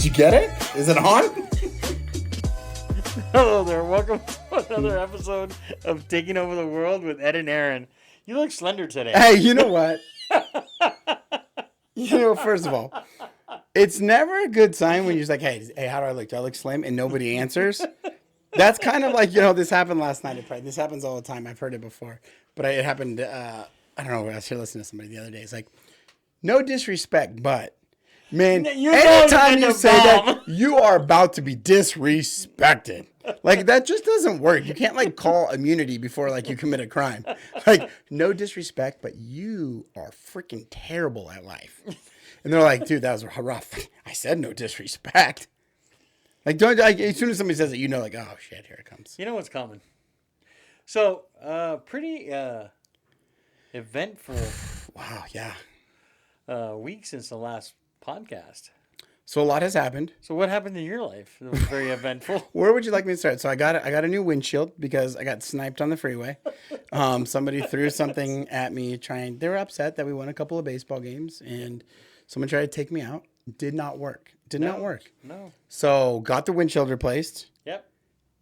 you get it? Is it on? Hello there. Welcome to another episode of Taking Over the World with Ed and Aaron. You look slender today. Hey, you know what? First of all, it's never a good sign when you're just like, hey, how do I look? Do I look slim? And nobody answers. That's kind of like, this happened last night at Pride. This happens all the time. I've heard it before. But it happened, I don't know, I was here listening to somebody the other day. It's like, no disrespect, but, man, anytime you say that, you are about to be disrespected. Like, that just doesn't work. You can't, call immunity before, you commit a crime. No disrespect, but you are freaking terrible at life. And they're like, dude, that was rough. I said no disrespect. As soon as somebody says it, oh, shit, here it comes. You know what's coming. So, pretty eventful. Wow, yeah. Week since the last podcast. So a lot has happened. So what happened in your life? It was very eventful. Where would you like me to start? So I got a new windshield because I got sniped on the freeway. Somebody threw something at me they were upset that we won a couple of baseball games and someone tried to take me out. Did not work. Not work. No. So got the windshield replaced. Yep.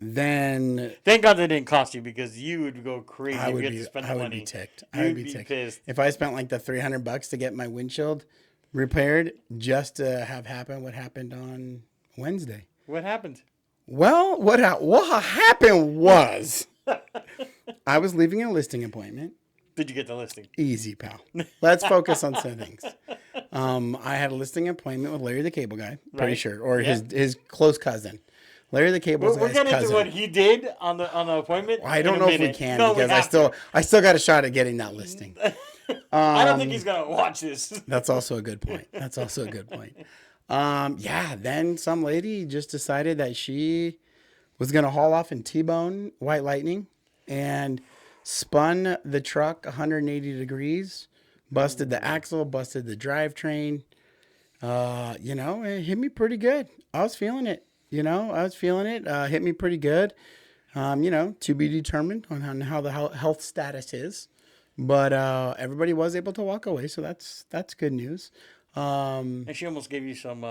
Then thank God that didn't cost you because you would go crazy. I would to spend the money. be ticked. I would be ticked. Pissed. If I spent the $300 to get my windshield repaired just to have happen what happened on Wednesday. What happened? Well, what happened was I was leaving a listing appointment. Did you get the listing? Easy, pal. Let's focus on some things. I had a listing appointment with Larry the Cable Guy, pretty sure, or his close cousin. Larry the Cable Guy's cousin. We're getting into what he did on the appointment. Well, I don't know if we can because I still got a shot at getting that listing. I don't think he's gonna watch this. That's also a good point. Then some lady just decided that she was gonna haul off and T-bone White Lightning and spun the truck 180 degrees, busted the axle, busted the drivetrain. It hit me pretty good. I was feeling it. Hit me pretty good. To be determined on how the health status is. But everybody was able to walk away, so that's good news. And she almost gave you some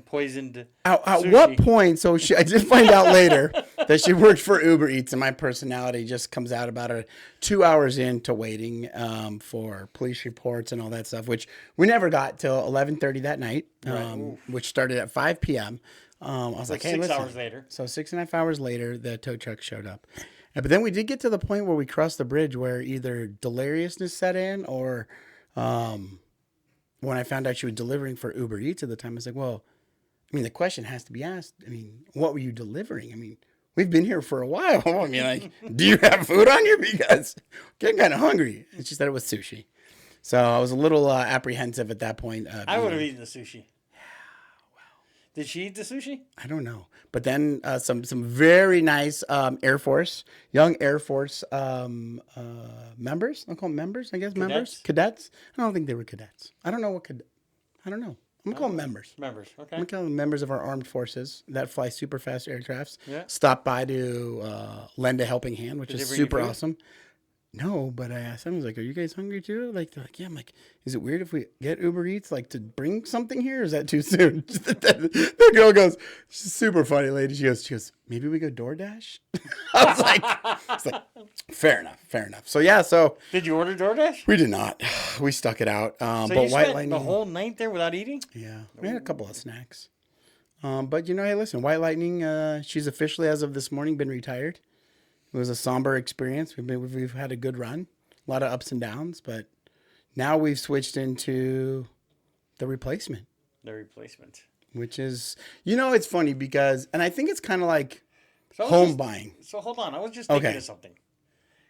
poisoned At sushi. What point? So I did find out later that she worked for Uber Eats, and my personality just comes out about 2 hours into waiting for police reports and all that stuff, which we never got till 11:30 that night, which started at 5 p.m. I was like, hey, 6 hours later. So 6.5 hours later, the tow truck showed up. But then we did get to the point where we crossed the bridge where either deliriousness set in or when I found out she was delivering for Uber Eats at the time, I was like, well, the question has to be asked. What were you delivering? We've been here for a while. Do you have food on you? Because I'm getting kind of hungry. And she said it was sushi. So I was a little apprehensive at that point. I would have eaten the sushi. Did she eat the sushi? I don't know. But then some very nice young Air Force members. I'll call them members, I guess. Cadets. I don't think they were cadets. I don't know. I don't know. I'm going to call them members. Members, okay. I'm going to call them members of our armed forces that fly super fast aircrafts. Yeah. Stop by to lend a helping hand, which is super awesome. No, but I asked them, I was like, are you guys hungry too? They're like, yeah. I'm like, is it weird if we get Uber Eats, to bring something here? Or is that too soon? The girl goes, she's a super funny lady. She goes, maybe we go DoorDash? I was like, fair enough. So did you order DoorDash? We did not. We stuck it out. So but you spent the whole night there without eating? Yeah. We had a couple of snacks. But hey, listen, White Lightning, she's officially, as of this morning, been retired. It was a somber experience. We've had a good run, a lot of ups and downs, but now we've switched into the replacement. Which is, it's funny because, and I think it's kind of like home buying. So hold on, I was just thinking of something.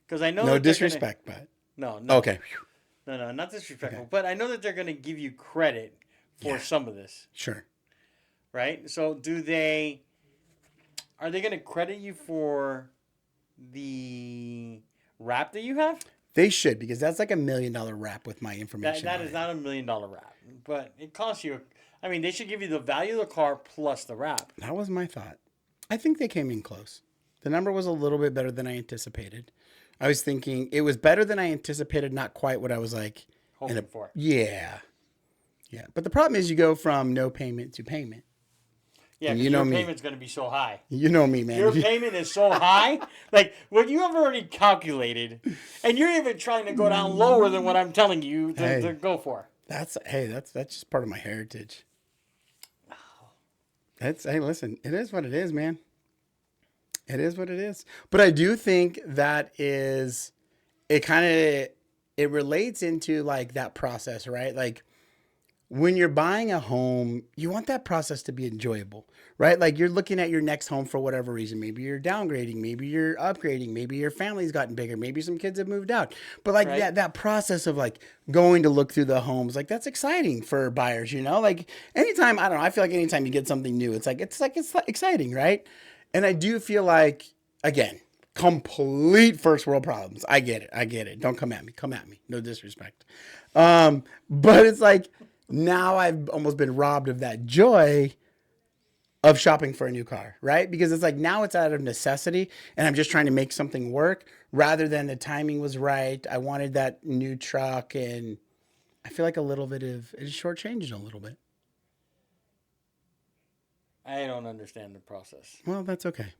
Because I know no disrespect, but. No. Okay. No, not disrespectful. Okay. But I know that they're going to give you credit for some of this. Sure. Right? So are they going to credit you for the wrap that you have? They should, because that's like $1 million wrap with my information. That is not $1 million wrap, but it costs you. They should give you the value of the car plus the wrap. That was my thought. I think they came in close. The number was a little bit better than I anticipated. I was thinking it was better than I anticipated, not quite what I was hoping for. Yeah. But the problem is you go from no payment to payment. Yeah, And 'cause you know your me. payment's going to be so high. You know me, man. Your payment is so high. Like, what you have already calculated, and you're even trying to go down lower than what I'm telling you to go for. That's just part of my heritage. Hey, listen, it is what it is, man. It is what it is. But I do think that is it kind of it relates into like that process, right? Like when you're buying a home, you want that process to be enjoyable, right? Like you're looking at your next home for whatever reason. Maybe you're downgrading, maybe you're upgrading, maybe your family's gotten bigger, maybe some kids have moved out. But like Right. that process of like going to look through the homes, like that's exciting for buyers, you know? Like anytime, I don't know, I feel like anytime you get something new, it's exciting, right? And I do feel like again, complete first world problems. I get it. Don't come at me. Come at me. No disrespect. But it's like now I've almost been robbed of that joy of shopping for a new car, right? Because it's like now it's out of necessity and I'm just trying to make something work rather than the timing was right. I wanted that new truck and I feel like a little bit of it is shortchanged a little bit. I don't understand the process. Well, that's okay.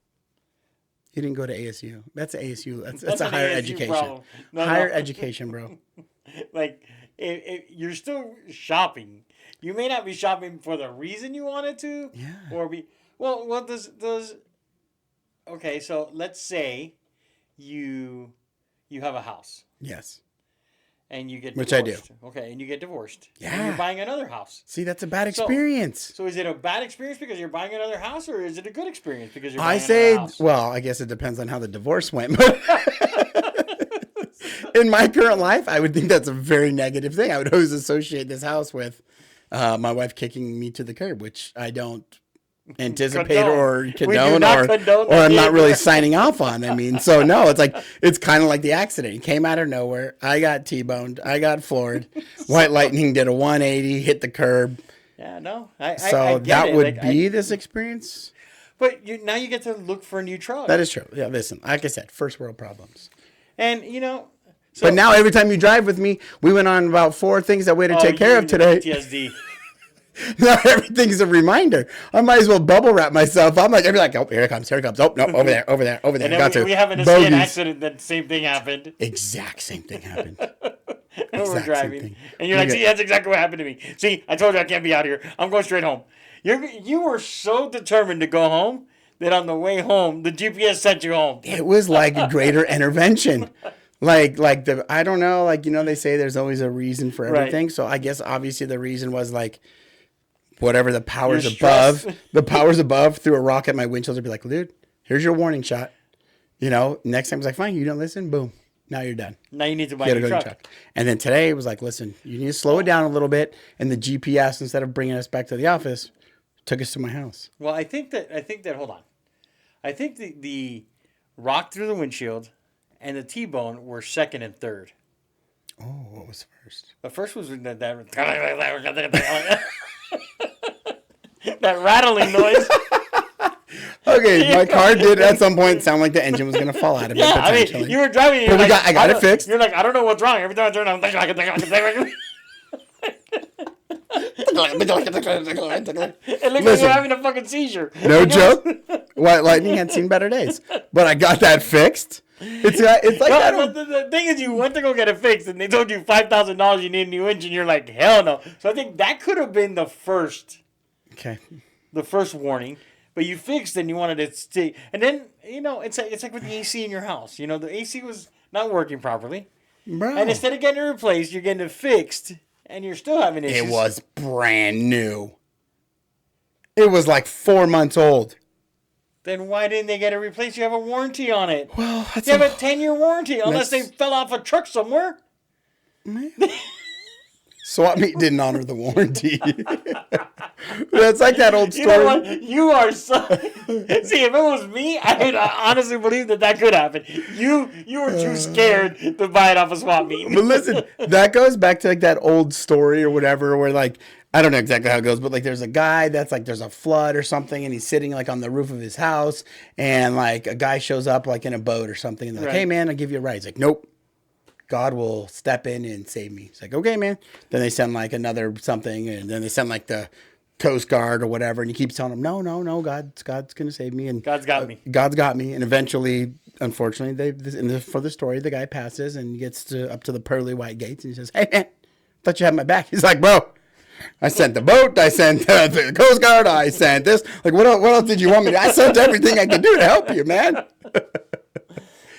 You didn't go to ASU. That's ASU. That's a an higher ASU education. problem. No. Higher education, bro. Like, you're still shopping. You may not be shopping for the reason you wanted to. Yeah. Or be well. What does okay? So let's say you have a house Yes. and you get Which I divorced. Okay, and you get divorced. And Yeah. you're buying another house. See, that's a bad experience. So is it a bad experience because you're buying another house, or is it a good experience because you're I buying say, another house? well, I guess it depends on how the divorce went. But in my current life, I would think that's a very negative thing. I would always associate this house with my wife kicking me to the curb, which I don't anticipate Condone. or We do condone not or condone or I'm that not really either. signing off on. I mean, so no, it's kind of like the accident. It came out of nowhere. I got T-boned. I got floored. White lightning did a 180, hit the curb. Yeah, no. So I get that it. would Like, be this experience. But now you get to look for a new truck. That is true. Yeah, listen, like I said, first world problems. And so, But now every time you drive with me, we went on about 4 things that we had to take care of today. PTSD. Now everything's a reminder. I might as well bubble wrap myself. I'm like, oh, here it comes. Oh, no, over there. And then Got to. we happen to see an Bogeys. accident that same thing happened. Exact same thing happened. And we're Exact same driving. thing. And you're like, Okay. see, that's exactly what happened to me. See, I told you I can't be out here. I'm going straight home. You were so determined to go home that on the way home, the GPS sent you home. It was like a greater intervention. Like I don't know, like, they say there's always a reason for Right. everything. So I guess obviously the reason was like, whatever the powers Your above, stress. the powers above threw a rock at my windshield and be like, dude, here's your warning shot. Next time it's like, fine, you don't listen, boom, now you're done. Now you need to buy You a gotta new go to truck. the truck. And then today it was like, listen, you need to slow it down a little bit. And the GPS, instead of bringing us back to the office, took us to my house. Well, I think that hold on. I think the rock through the windshield and the T-bone were second and third. Oh, what was first? The first was that that rattling noise. Okay, my car did at some point sound like the engine was gonna fall out of it. Yeah, I Potentially. mean, you were driving. But I got it fixed. You're like, I don't know what's wrong. Every time I turn on, it looks like you're having a fucking seizure. No joke. White lightning had seen better days, but I got that fixed. It's like that. But the thing is, you went to go get it fixed, and they told you $5,000 you need a new engine. You're like, hell no. So I think that could have been the first Okay. warning. But you fixed and you wanted it to stay. And then, it's like with the AC in your house. The AC was not working properly. Bro. And instead of getting it replaced, you're getting it fixed. And you're still having issues. It was brand new. It was like 4 months old. Then why didn't they get it replaced? You have a warranty on it. Well, that's You have a 10-year warranty unless they That's- fell off a truck somewhere. SWAT meet didn't honor the warranty. That's like that old You story. know what? You are so... See, if it was me, I honestly believe that could happen. You were too scared to buy it off a swap meet. But listen, that goes back to like that old story or whatever, where like, I don't know exactly how it goes, but like there's a guy that's like, there's a flood or something, and he's sitting like on the roof of his house, and like a guy shows up like in a boat or something, and they're like, Right. hey man, I'll give you a ride. He's like, nope. God will step in and save me. He's like, okay, man. Then they send like another something, and then they send like the Coast Guard or whatever, and he keeps telling him, no, no, no, God's going to save me, and God's got me. God's got me, and eventually, unfortunately, for the story, the guy passes and gets up to the pearly white gates, and he says, "Hey man, thought you had my back." He's like, "Bro, I sent the boat, I sent the Coast Guard, I sent this. Like, what else did you want me to do? I sent everything I could do to help you, man."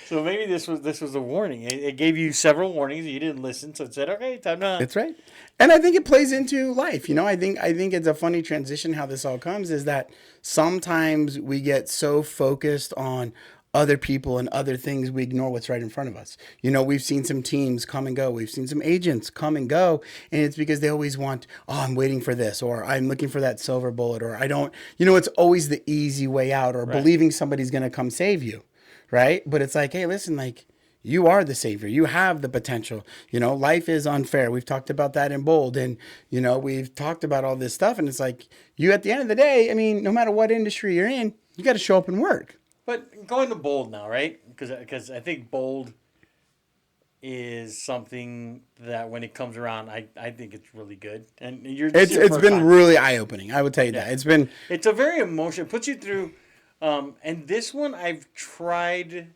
So maybe this was a warning. It gave you several warnings. You didn't listen, so it said, "Okay, time to." That's right. And I think it plays into life. I think it's a funny transition how this all comes is that sometimes we get so focused on other people and other things we ignore what's right in front of us. We've seen some teams come and go. We've seen some agents come and go, and it's because they always want, "Oh, I'm waiting for this," or "I'm looking for that silver bullet," or "I don't." It's always the easy way out, or believing somebody's going to come save you. Right? But it's like, hey, listen, like, you are the savior. You have the potential. Life is unfair. We've talked about that in Bold, and, we've talked about all this stuff. And it's like, you, at the end of the day, I mean, no matter what industry you're in, you got to show up and work. But going to Bold now, right? Because I think Bold is something that when it comes around, I think it's really good. And it's been really eye-opening. I would tell you that. It's a very emotional, it puts you through. And this one, I've tried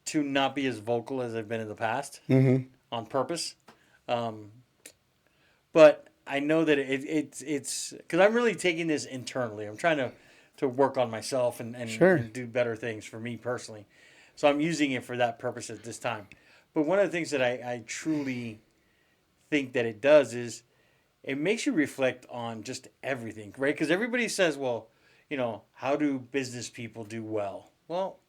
to not be as vocal as I've been in the past on purpose. But I know that it's because I'm really taking this internally. I'm trying to work on myself and do better things for me personally. So I'm using it for that purpose at this time. But one of the things that I truly think that it does is it makes you reflect on just everything, right? Because everybody says, well, how do business people do well? Well,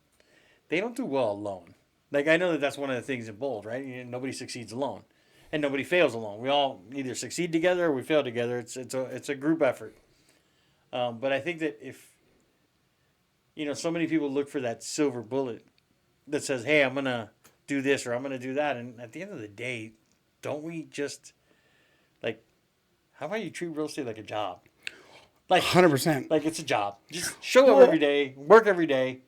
they don't do well alone. Like, I know that that's one of the things in Bold, right? Nobody succeeds alone, and nobody fails alone. We all either succeed together or we fail together. It's a group effort. But I think that if so many people look for that silver bullet that says, "Hey, I'm gonna do this or I'm gonna do that," and at the end of the day, don't we just how about you treat real estate like a job? 100%. Like it's a job. Just show up every day, work every day.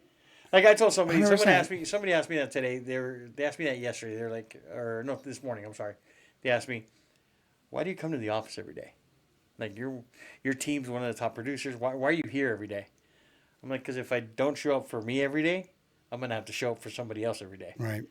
Like I told somebody, 100%. somebody asked me that today. They asked me that yesterday. They're like, or no, this morning. I'm sorry. They asked me, "Why do you come to the office every day? Like your team's one of the top producers. Why are you here every day?" I'm like, "Because if I don't show up for me every day, I'm gonna have to show up for somebody else every day." Right.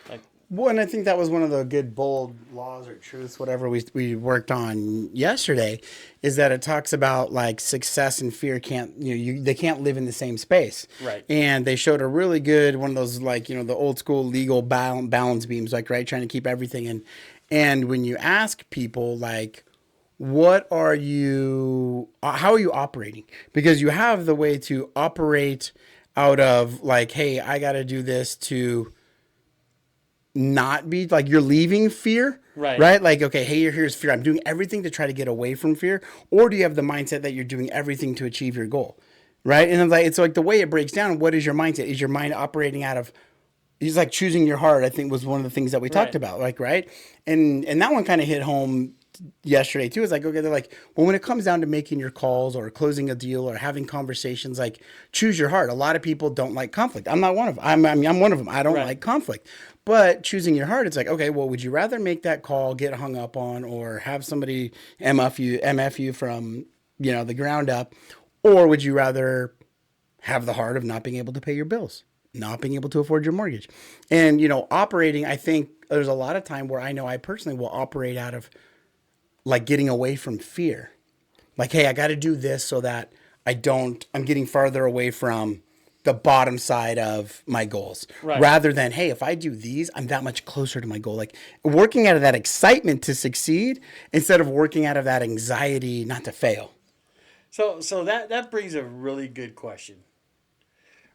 Like. Well, and I think that was one of the good Bold laws or truths, whatever we worked on yesterday, is that it talks about like success and fear can't, they can't live in the same space. Right. And they showed a really good, one of those like, the old school legal balance beams, like, right, trying to keep everything in. And when you ask people like, how are you operating? Because you have the way to operate out of like, hey, I got to do this to not be like you're leaving fear, right? Like, okay, hey, here's fear. I'm doing everything to try to get away from fear. Or do you have the mindset that you're doing everything to achieve your goal, right? And it's like the way it breaks down. What is your mindset? Is your mind operating out of? It's like choosing your heart. I think was one of the things that we talked about, like, right? And that one kind of hit home yesterday too. It's like, okay, they're like, well, when it comes down to making your calls or closing a deal or having conversations, like, choose your heart. A lot of people don't like conflict. I'm not one of them. I'm one of them. I don't like conflict. But choosing your heart, it's like, okay, well, would you rather make that call, get hung up on, or have somebody MF you from, the ground up, or would you rather have the heart of not being able to pay your bills, not being able to afford your mortgage? And, operating, I think there's a lot of time where I know I personally will operate out of like getting away from fear. Like, hey, I got to do this so that I'm getting farther away from the bottom side of my goals, rather than, hey, if I do these, I'm that much closer to my goal. Like working out of that excitement to succeed instead of working out of that anxiety not to fail. So that brings a really good question.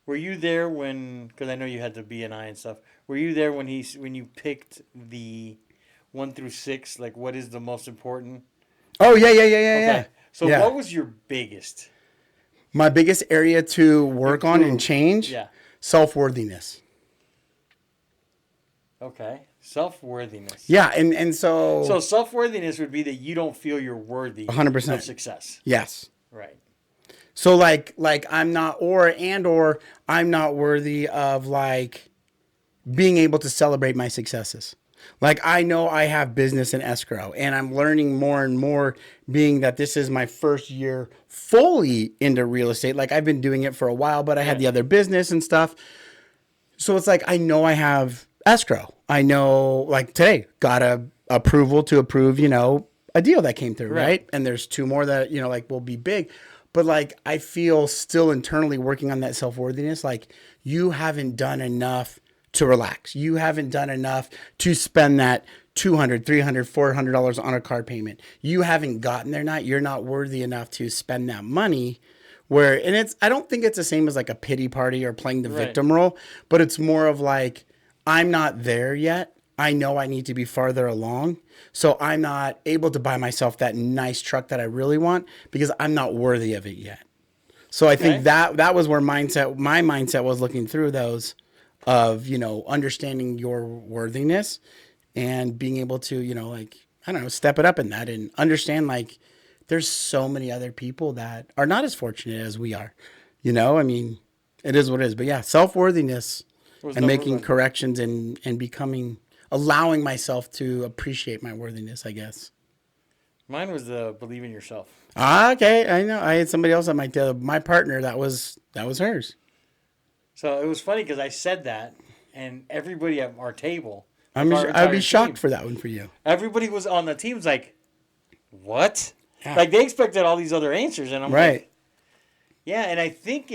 Were you there when? Because I know you had the BNI and stuff. Were you there when you picked the 1 through 6? Like, what is the most important? Oh yeah. So what was your biggest? My biggest area to work on and change? Yeah. Self-worthiness. Okay. Self-worthiness. Yeah, and so... So self-worthiness would be that you don't feel you're worthy 100% of success. Yes. Right. So like I'm not, or I'm not worthy of like being able to celebrate my successes. Like, I know I have business in escrow, and I'm learning more and more, being that this is my first year fully into real estate. Like, I've been doing it for a while, but I had the other business and stuff. So it's like, I know I have escrow. I know, like, today got a approval to approve, a deal that came through, right? And there's two more that, like, will be big. But like, I feel still internally working on that self-worthiness. Like, you haven't done enough to relax. You haven't done enough to spend that $200, $300, $400 on a car payment. You haven't gotten there. You're not worthy enough to spend that money. I don't think it's the same as like a pity party or playing the victim role, but it's more of like, I'm not there yet. I know I need to be farther along. So I'm not able to buy myself that nice truck that I really want because I'm not worthy of it yet. So I think that was where my mindset was, looking through those of, understanding your worthiness and being able to, like, I don't know, step it up in that and understand, like, there's so many other people that are not as fortunate as we are. I mean, it is what it is. But yeah, self-worthiness and making corrections and allowing myself to appreciate my worthiness, I guess. Mine was believe in yourself. Okay. I know. I had somebody else at my partner. That was hers. So it was funny because I said that, and everybody at our table, I'd be shocked for that one for you. Everybody was on the team was like, what? Yeah. Like, they expected all these other answers, and I'm like, yeah. And I think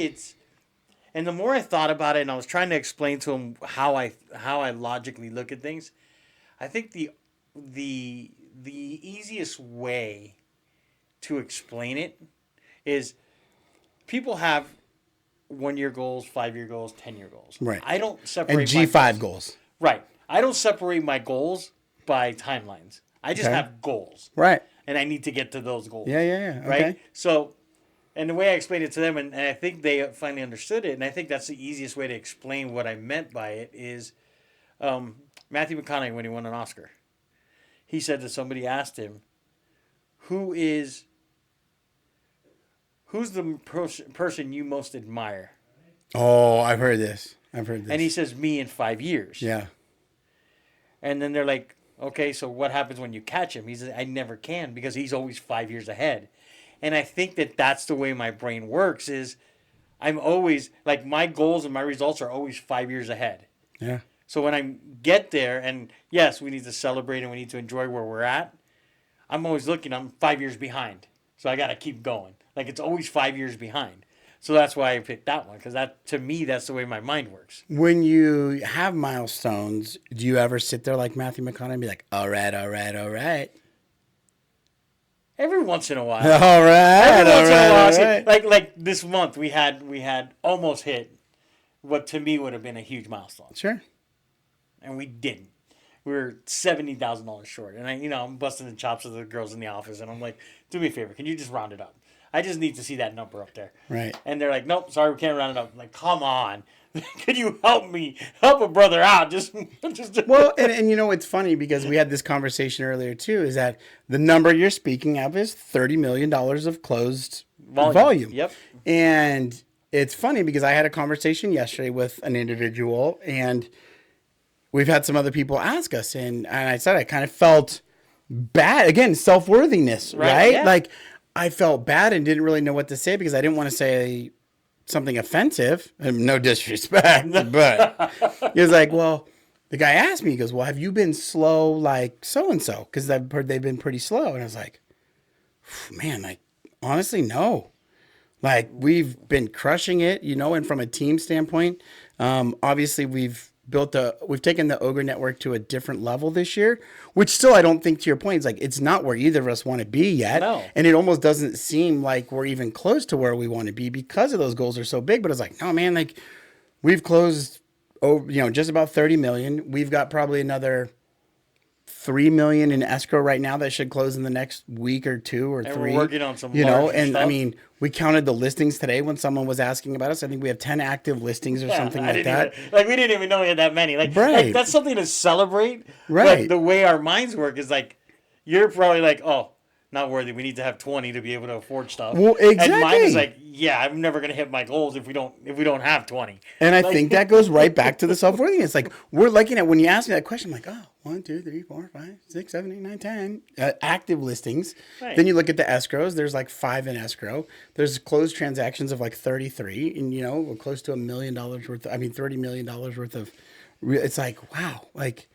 and the more I thought about it, and I was trying to explain to him how I logically look at things, I think the easiest way to explain it is, people have 1-year goals, 5-year goals, 10-year goals. Right. I don't separate and G5 goals. Right. I don't separate my goals by timelines. I just have goals. Right. And I need to get to those goals. Yeah. Right? Okay. So, and the way I explained it to them, and I think they finally understood it, and I think that's the easiest way to explain what I meant by it, is Matthew McConaughey, when he won an Oscar, he said that somebody asked him, who's the person you most admire? Oh, I've heard this. And he says, me in 5 years. Yeah. And then they're like, okay, so what happens when you catch him? He says, I never can, because he's always 5 years ahead. And I think that's the way my brain works, is I'm always, like, my goals and my results are always 5 years ahead. Yeah. So when I get there, and yes, we need to celebrate and we need to enjoy where we're at, I'm always looking, I'm 5 years behind. So I got to keep going. Like, it's always 5 years behind. So that's why I picked that one, because to me, that's the way my mind works. When you have milestones, do you ever sit there like Matthew McConaughey and be like, all right? Every once in a while. All right. Like this month, we had almost hit what to me would have been a huge milestone. Sure. And we didn't. We were $70,000 short. And I'm busting the chops of the girls in the office, and I'm like, do me a favor, can you just round it up? I just need to see that number up there. Right. And they're like, nope, sorry, we can't round it up. I'm like, come on. Could you help a brother out? Well, and it's funny, because we had this conversation earlier too, is that the number you're speaking of is $30 million of closed volume. Yep. And it's funny because I had a conversation yesterday with an individual, and we've had some other people ask us, and I said I kind of felt bad. Again, self-worthiness, right? Yeah. Like, I felt bad and didn't really know what to say, because I didn't want to say something offensive. No disrespect, but he was like, well, the guy asked me, he goes, well, have you been slow like so-and-so? Because I've heard they've been pretty slow. And I was like, man, like, honestly, no. Like, we've been crushing it, and from a team standpoint, obviously we've taken the Ogre Network to a different level this year, which still, I don't think, to your point, it's not where either of us want to be yet. No. And it almost doesn't seem like we're even close to where we want to be, because of those goals are so big. But it's like, no, man, like, we've closed, just about 30 million. We've got probably another 3 million in escrow right now that should close in the next week or two or three. We're working on some, and stuff. I mean, we counted the listings today when someone was asking about us. I think we have 10 active listings or something like that. We didn't even know we had that many. Like, right. Like, that's something to celebrate. Right. Like, the way our minds work is like, you're probably like, oh, not worthy. We need to have 20 to be able to afford stuff. Well, exactly. And mine is like, yeah, I'm never gonna hit my goals if we don't have 20. And I think that goes right back to the self-worthiness. Like, we're looking at, when you ask me that question, I'm like, oh, 1, 2, 3, 4, 5, 6, 7, 8, 9, 10 active listings. Right. Then you look at the escrows. There's like 5 in escrow. There's closed transactions of like 33, and we're close to $1 million worth. $30 million worth of. It's like, wow, like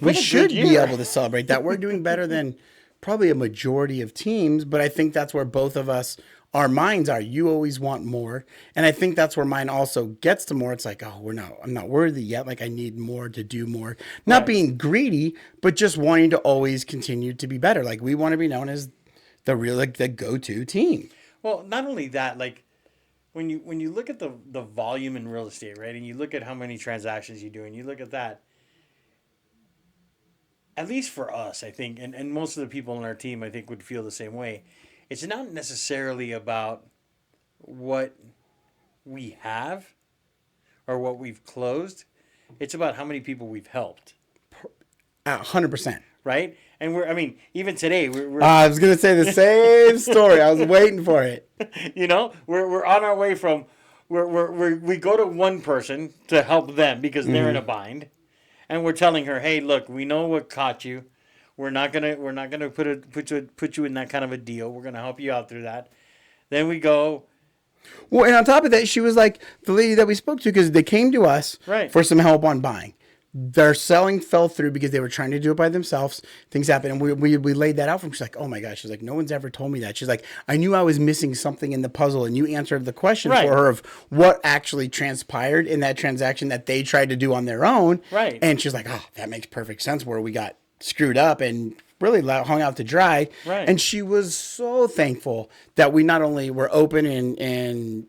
we should be able to celebrate that. We're doing better than probably a majority of teams, but I think that's where both of us. Our minds are, you always want more. And I think that's where mine also gets to more. It's like, oh, I'm not worthy yet. Like I need more to do more. Not being greedy, but just wanting to always continue to be better. Like we want to be known as the real, like the go-to team. Well, not only that, like when you look at the volume in real estate, right? And you look at how many transactions you do and you look at that, at least for us, I think, and most of the people on our team, I think, would feel the same way. It's not necessarily about what we have or what we've closed. It's about how many people we've helped. 100%. Right? And even today, we're I was going to say the same story. I was waiting for it. We're on our way from, we go to one person to help them because they're in a bind. And we're telling her, hey, look, we know what caught you. We're not gonna put you in that kind of a deal. We're gonna help you out through that. Then we go. Well, and on top of that, she was like the lady that we spoke to because they came to us for some help on buying. Their selling fell through because they were trying to do it by themselves. Things happened, and we laid that out for them. She's like, "Oh my gosh!" She's like, "No one's ever told me that." She's like, "I knew I was missing something in the puzzle, and you answered the question for her of what actually transpired in that transaction that they tried to do on their own." Right. And she's like, "Oh, that makes perfect sense. Where we got screwed up and really hung out to dry." Right. And she was so thankful that we not only were open and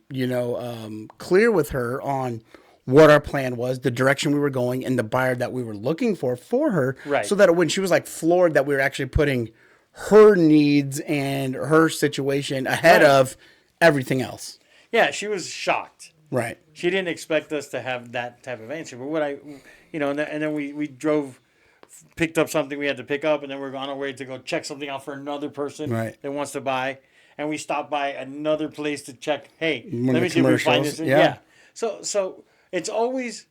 clear with her on what our plan was, the direction we were going, and the buyer that we were looking for her. Right. So that when she was like floored that we were actually putting her needs and her situation ahead of everything else. Yeah, she was shocked. Right. She didn't expect us to have that type of answer. But and then we drove, picked up something we had to pick up, and then we're on our way to go check something out for another person that wants to buy. And we stopped by another place to check, hey, let me see if we find this. Yeah. So it's always,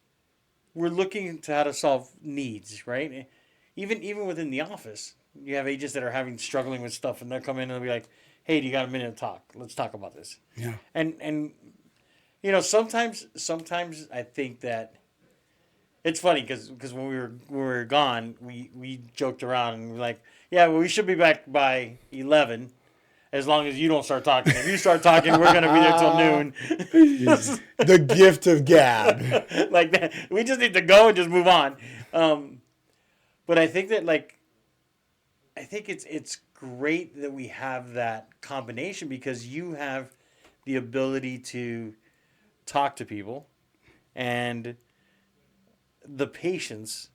we're looking to how to solve needs, right? Even within the office, you have agents that are struggling with stuff, and they'll come in and they'll be like, hey, do you got a minute to talk? Let's talk about this. Yeah. And sometimes I think that it's funny because when we were gone, we joked around and we're like, yeah, well, we should be back by 11. As long as you don't start talking. If you start talking, we're going to be there till noon. The gift of gab. Like that. We just need to go and just move on. But I think that it's great that we have that combination because you have the ability to talk to people and the patience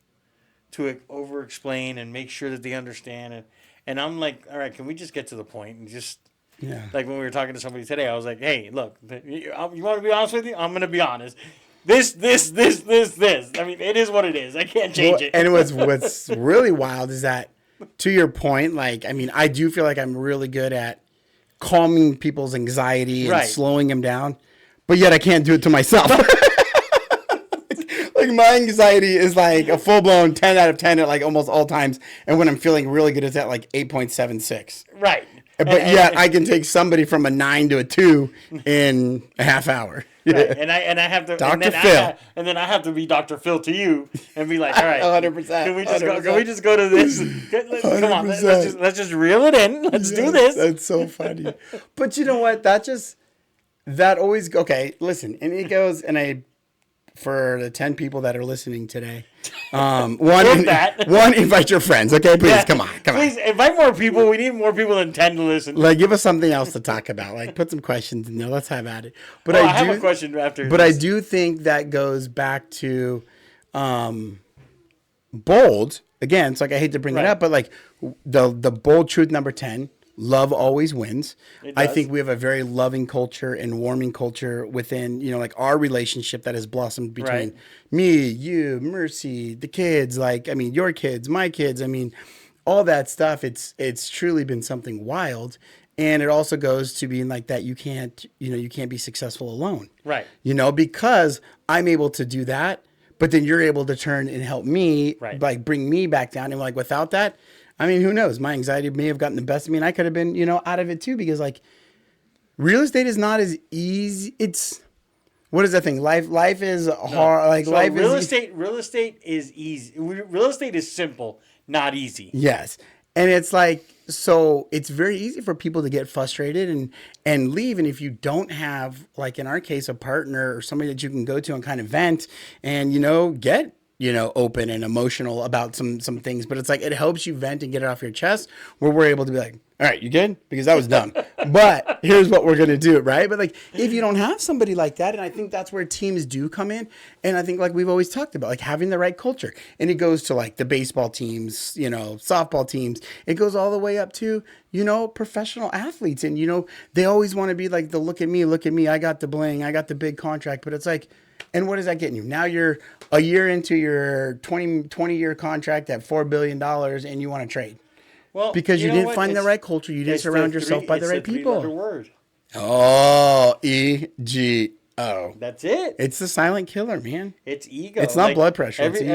to over-explain and make sure that they understand. And I'm like, all right, can we just get to the point and just, like when we were talking to somebody today, I was like, hey, look, you want to be honest with you? I'm going to be honest. This. I mean, it is what it is. I can't change it. And what's really wild is that, to your point, I do feel like I'm really good at calming people's anxiety and slowing them down, but yet I can't do it to myself. Like my anxiety is like a full-blown 10 out of 10 at like almost all times. And when I'm feeling really good, it's at like 8.76. Right. But yet I can take somebody from a 9 to a 2 in a half hour. Right. And I have to Dr. Phil. And then I have to be Dr. Phil to you and be like, all right, 100%. Can we just go to this? Come on, let's just reel it in. Let's do this. That's so funny. But you know what? That always okay. Listen, and it goes, and for the 10 people that are listening today, one, invite your friends. Okay, please, come on. Please invite more people. We need more people than 10 to listen. Like, give us something else to talk about. Like, put some questions in there. Let's have at it. But I have a question after. But I do think that goes back to bold again. It's like I hate to bring it up, but like the bold truth number 10. Love always wins. I think we have a very loving culture and warming culture within, like our relationship that has blossomed between me, you, Mercy, the kids, your kids, my kids. All that stuff. It's truly been something wild. And it also goes to being like that. You can't be successful alone. Right. Because I'm able to do that. but then you're able to turn and help me, Right. like bring me back down. And like without that, I mean, who knows? My anxiety may have gotten the best of me, and I could have been, out of it too. Because like real estate is not as easy. It's what is that thing? Life is hard. Like So life real is estate. Real estate is easy. Real estate is simple, not easy. Yes. And it's like, so it's very easy for people to get frustrated and leave. And if you don't have, like in our case, a partner or somebody that you can go to and kind of vent and, get, open and emotional about some things, but it's like, it helps you vent and get it off your chest where we're able to be like, all right, you good? Because that was dumb. But here's what we're going to do, right? But like, if you don't have somebody like that, and I think that's where teams do come in. And I think like we've always talked about, like having the right culture. And it goes to like the baseball teams, softball teams. It goes all the way up to, professional athletes. And, they always want to be like the look at me. I got the bling. I got the big contract. But it's like, and what is that getting you? Now you're a year into your 20-year contract at $4 billion and you want to trade. Well, Because you didn't find the right culture. You didn't surround yourself by the right people. Word. Oh, EGO. That's it. It's the silent killer, man. It's ego. It's not blood pressure. It's ego.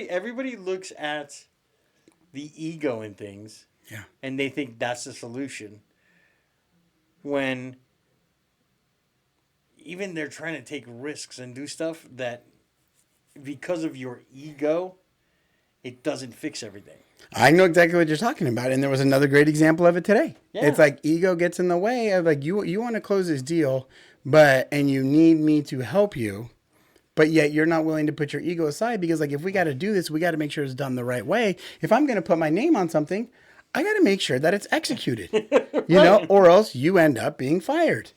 Everybody looks at the ego in things, Yeah. and they think that's the solution. When even they're trying to take risks and do stuff that, because of your ego, it doesn't fix everything. I know exactly what you're talking about, and there was another great example of it today. Yeah. It's like ego gets in the way of like you want to close this deal, and you need me to help you, but yet you're not willing to put your ego aside because like if we got to do this, we got to make sure it's done the right way. If I'm going to put my name on something, I got to make sure that it's executed, or else you end up being fired.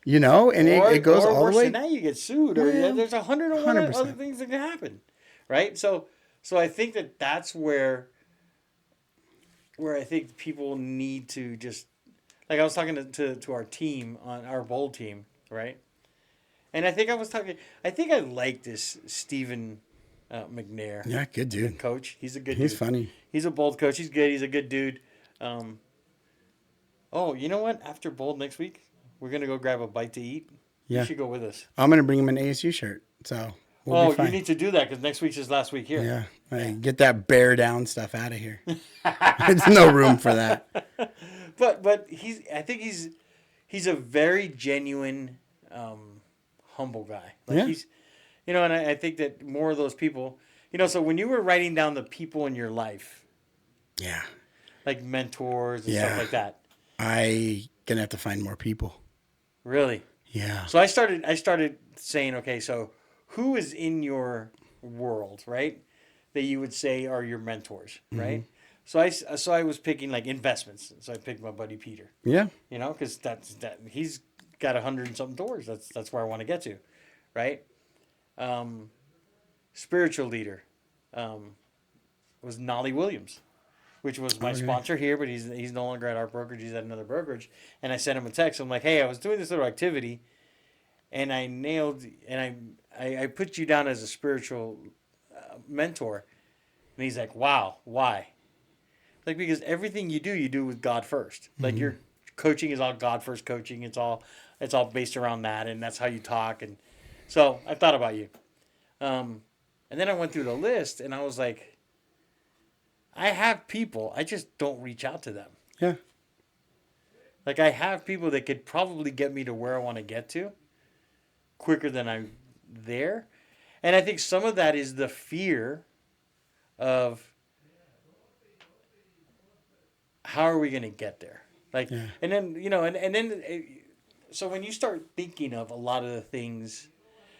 And it goes all the way. Now you get sued, or there's 101 other things that can happen, right? So I think that's where I think people need to just, like I was talking to our team, on our bold team, right? And I think I like this Stephen McNair. Yeah, good dude. Coach. He's a good dude. He's funny. He's a bold coach. He's good. He's a good dude. You know what? After bold next week, we're going to go grab a bite to eat. Yeah. You should go with us. I'm going to bring him an ASU shirt, so we'll be fine. You need to do that because next week's his last week here. Yeah. Hey, get that bear down stuff out of here. There's no room for that. But I think he's a very genuine, humble guy. Like Yeah. he's, and I think that more of those people, so when you were writing down the people in your life, Yeah. like mentors and stuff like that, I gonna have to find more people. really. Yeah. So I started saying, okay, so who is in your world, right? That you would say are your mentors, right? So I was picking like investments. So I picked my buddy Peter. Yeah. Because he's got 100 and something doors. That's where I want to get to, right? Spiritual leader was Nolly Williams, which was my sponsor here, but he's no longer at our brokerage. He's at another brokerage. And I sent him a text. I'm like, hey, I was doing this little activity, and I put you down as a spiritual mentor. And he's like, wow, why? Like, because everything you do with God first. Like your coaching is all God first coaching. It's all based around that, and that's how you talk. And so I thought about you. And then I went through the list, and I was like, I have people, I just don't reach out to them. Yeah. Like I have people that could probably get me to where I want to get to quicker than I'm there. And I think some of that is the fear of how are we going to get there? Like, and then, so when you start thinking of a lot of the things,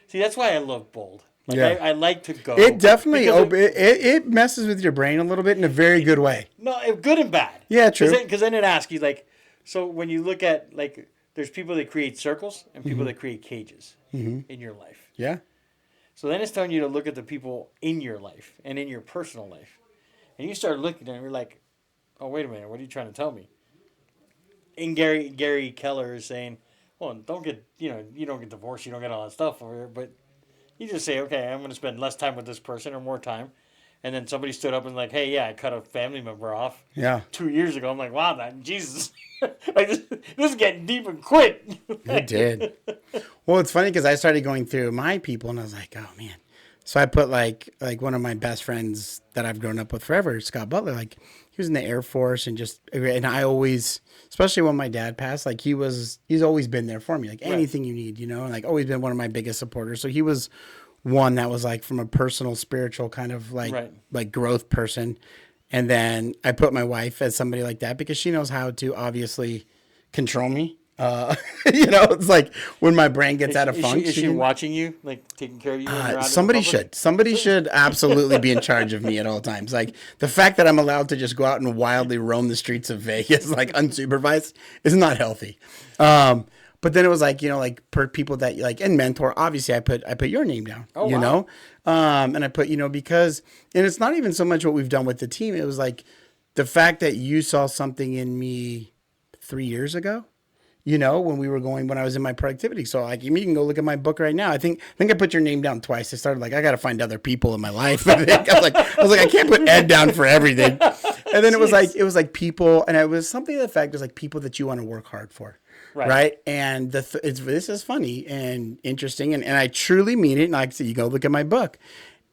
see, that's why I love bold. Like I like to go. It definitely it messes with your brain a little bit in a very good way. No, good and bad. Yeah, true. Because then it asks you, like, so when you look at, like, there's people that create circles and people that create cages in your life. Yeah. So then it's telling you to look at the people in your life and in your personal life. And you start looking at them and you're like, oh, wait a minute, what are you trying to tell me? And Gary Keller is saying, well, don't get, you don't get divorced, you don't get all that stuff over here, but you just say, okay, I'm going to spend less time with this person or more time. And then somebody stood up and like, hey, yeah, I cut a family member off 2 years ago. I'm like, wow, Jesus. Like, this is getting deep and quick. It did. Well, it's funny because I started going through my people and I was like, oh, man, So I put like one of my best friends that I've grown up with forever, Scott Butler. Like he was in the Air Force and I always, especially when my dad passed, like he's always been there for me. Like anything you need, and like always been one of my biggest supporters. So he was one that was like from a personal, spiritual kind of like growth person. And then I put my wife as somebody like that because she knows how to obviously control me. It's like when my brain gets out of funk. Is she watching you, like taking care of you? When you're out somebody should. Somebody should absolutely be in charge of me at all times. Like the fact that I'm allowed to just go out and wildly roam the streets of Vegas, like unsupervised, is not healthy. But then it was like, like per people that like and mentor. Obviously, I put your name down. Oh, wow. And I put because and it's not even so much what we've done with the team. It was like the fact that you saw something in me 3 years ago. When I was in my productivity. So like you can go look at my book right now. I think I put your name down twice. I started like, I got to find other people in my life. I was like, I can't put Ed down for everything. And then it was like people, and it was something to the fact it was like people that you want to work hard for. Right. And this is funny and interesting. And I truly mean it. And like I said, you go look at my book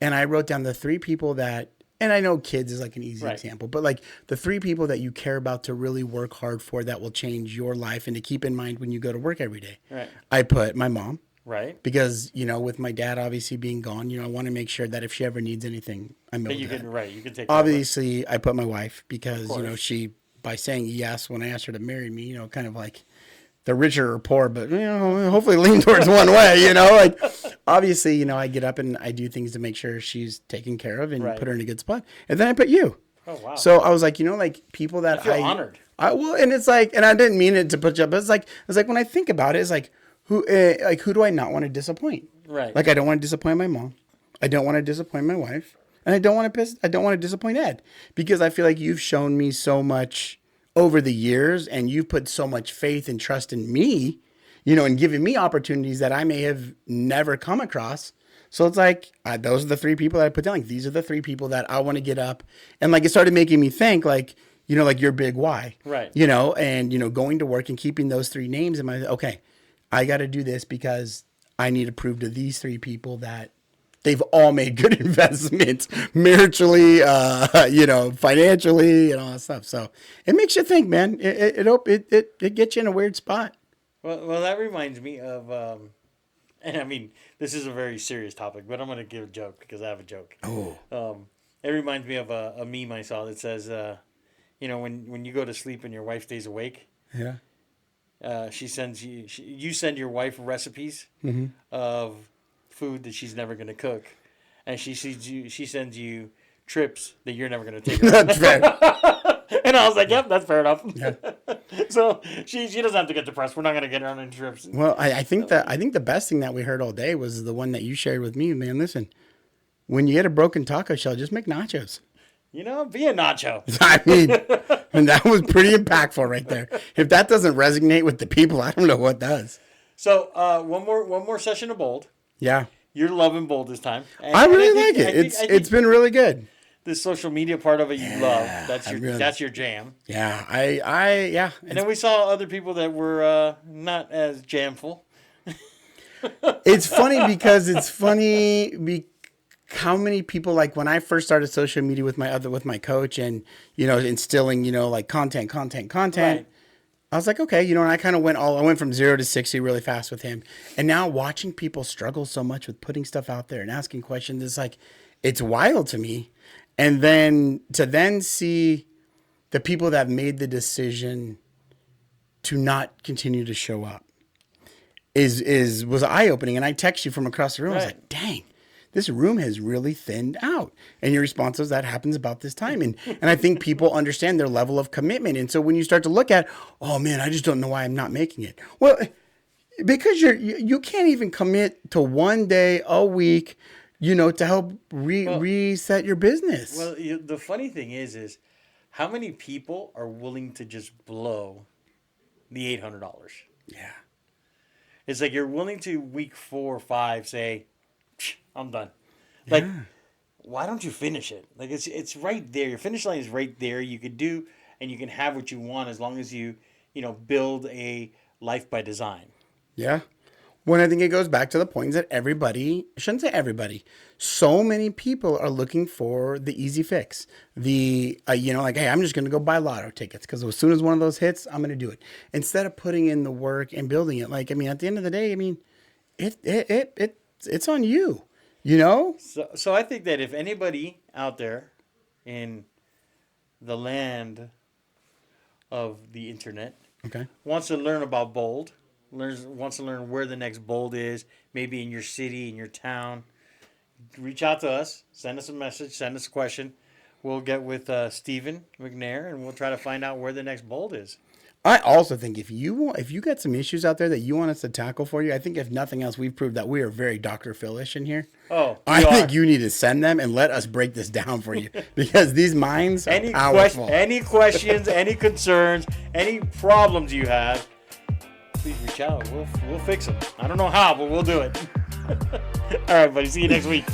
and I wrote down the 3 people that, and I know kids is like an easy example, but like the 3 people that you care about to really work hard for that will change your life and to keep in mind when you go to work every day. Right. I put my mom. Right. Because, with my dad obviously being gone, I want to make sure that if she ever needs anything, I'm able to. You can take obviously, I put my wife because, she, by saying yes when I asked her to marry me, kind of like the richer or poor, but hopefully lean towards one way, like obviously, I get up and I do things to make sure she's taken care of and put her in a good spot. And then I put you. Oh, wow. So I was like, like people that I feel honored. And it's like, and I didn't mean it to put you up, but it's like when I think about it, it's like, who do I not want to disappoint? Right. Like I don't want to disappoint my mom. I don't want to disappoint my wife. And I don't want to disappoint Ed because I feel like you've shown me so much over the years and you've put so much faith and trust in me, and given me opportunities that I may have never come across. So it's like, those are the 3 people that I put down. Like, these are the 3 people that I want to get up. And like, it started making me think like, like your big why, right. And, going to work and keeping those 3 names in my, okay, I got to do this because I need to prove to these 3 people that they've all made good investments maritally, financially and all that stuff. So it makes you think, man. It gets you in a weird spot. Well, that reminds me of, and I mean, this is a very serious topic, but I'm going to give a joke because I have a joke. Oh. It reminds me of a meme I saw that says, when you go to sleep and your wife stays awake. Yeah. She sends you send your wife recipes of food that she's never going to cook, and she sends you trips that you're never going to take. That's fair. And I was like, yep, that's fair enough. Yeah. So she doesn't have to get depressed. We're not going to get her on any trips. Well, I think the best thing that we heard all day was the one that you shared with me, man. Listen, when you get a broken taco shell, just make nachos. Be a nacho. I mean, and that was pretty impactful right there. If that doesn't resonate with the people, I don't know what does. So one more session of Bold. Yeah. You're loving Bold this time. I really like it. It's been really good. The social media part of it you love. That's your jam. Yeah. Yeah. And then we saw other people that were not as jamful. It's funny because how many people, like when I first started social media with my coach and, instilling, like content. Right. I was like, okay, and I kind of I went from 0 to 60 really fast with him. And now watching people struggle so much with putting stuff out there and asking questions, it's like, it's wild to me. And then to see the people that made the decision to not continue to show up was eye-opening. And I text you from across the room. Right. I was like, dang, this room has really thinned out. And your response was, that happens about this time. And I think people understand their level of commitment. And so when you start to look at, oh man, I just don't know why I'm not making it. Well, because you can't even commit to one day a week, to help reset your business. Well, the funny thing is how many people are willing to just blow the $800? Yeah. It's like you're willing to week 4 or 5 say, I'm done. Like, why don't you finish it? Like it's right there. Your finish line is right there. You could do and you can have what you want as long as you build a life by design. Yeah. When I think it goes back to the point that everybody, I shouldn't say everybody, so many people are looking for the easy fix. Like, hey, I'm just going to go buy lotto tickets because as soon as one of those hits, I'm going to do it. Instead of putting in the work and building it. Like, I mean, at the end of the day, I mean, it's on you, you know? So I think that if anybody out there in the land of the internet Okay. wants to learn about Bold, wants to learn where the next Bold is, maybe in your city, in your town, reach out to us, send us a message, send us a question. We'll get with Stephen McNair and we'll try to find out where the next Bold is. I also think if you got some issues out there that you want us to tackle for you, I think if nothing else, we've proved that we are very Dr. Phil-ish in here. Oh, I think you need to send them and let us break this down for you because these minds are powerful. Any questions, any concerns, any problems you have, please reach out. We'll fix them. I don't know how, but we'll do it. All right, buddy. See you next week.